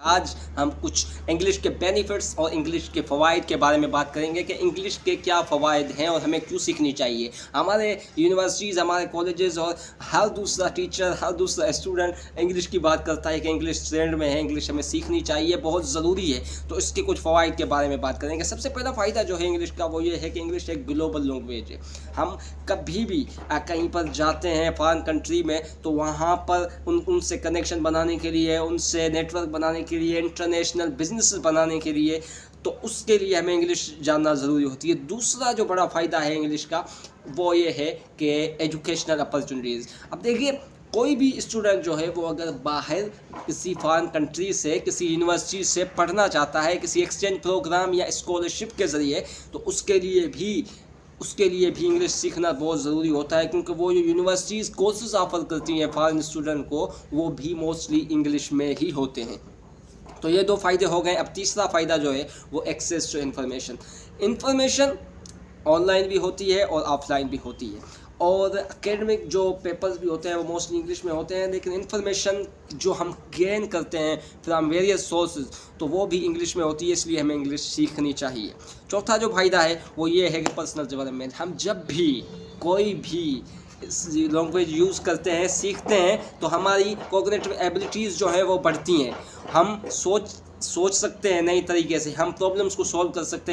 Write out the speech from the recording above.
आज हम कुछ इंग्लिश के बेनिफिट्स और इंग्लिश के फ़वाइद के बारे में बात करेंगे कि इंग्लिश के क्या फ़वाइद हैं और हमें क्यों सीखनी चाहिए। हमारे यूनिवर्सिटीज़, हमारे कॉलेजेस और हर दूसरा टीचर, हर दूसरा स्टूडेंट इंग्लिश की बात करता है कि इंग्लिश ट्रेंड में है, इंग्लिश हमें सीखनी चाहिए, बहुत ज़रूरी है। तो इसके कुछ फ़वाइद के बारे में बात करेंगे। सबसे पहला फ़ायदा जो है इंग्लिश का वो ये है कि इंग्लिश एक ग्लोबल लैंग्वेज है। हम कभी भी कहीं पर जाते हैं फॉरेन कंट्री में तो वहाँ पर उनसे कनेक्शन बनाने के लिए, उनसे नेटवर्क बनाने के लिए, इंटरनेशनल बिजनेस बनाने के लिए, तो उसके लिए हमें इंग्लिश जानना ज़रूरी होती है। दूसरा जो बड़ा फ़ायदा है इंग्लिश का वो ये है कि एजुकेशनल अपॉर्चुनिटीज़। अब देखिए, कोई भी स्टूडेंट जो है वो अगर बाहर किसी फॉरेन कंट्री से, किसी यूनिवर्सिटी से पढ़ना चाहता है, किसी एक्सचेंज प्रोग्राम या स्कॉलरशिप के ज़रिए, तो उसके लिए भी इंग्लिश सीखना बहुत ज़रूरी होता है, क्योंकि वो जो यूनिवर्सिटीज़ कोर्सेज ऑफ़र करती हैं फॉरेन स्टूडेंट को, वो भी मोस्टली इंग्लिश में ही होते हैं। तो ये दो फ़ायदे हो गए। अब तीसरा फ़ायदा जो है वो एक्सेस टू इन्फॉर्मेशन ऑनलाइन भी होती है और ऑफलाइन भी होती है, और एकेडमिक जो पेपर्स भी होते हैं वो मोस्टली इंग्लिश में होते हैं, लेकिन इन्फॉर्मेशन जो हम गेन करते हैं फ्राम वेरियस सोर्सेज तो वो भी इंग्लिश में होती है, इसलिए हमें इंग्लिश सीखनी चाहिए। चौथा जो फ़ायदा है वो ये है कि पर्सनल डेवलपमेंट। हम जब भी कोई भी लैंग्वेज यूज़ करते हैं, सीखते हैं, तो हमारी कॉग्निटिव एबिलिटीज़ जो है वो बढ़ती हैं। हम सोच सकते हैं नई तरीके से, हम प्रॉब्लम्स को सॉल्व कर सकते हैं।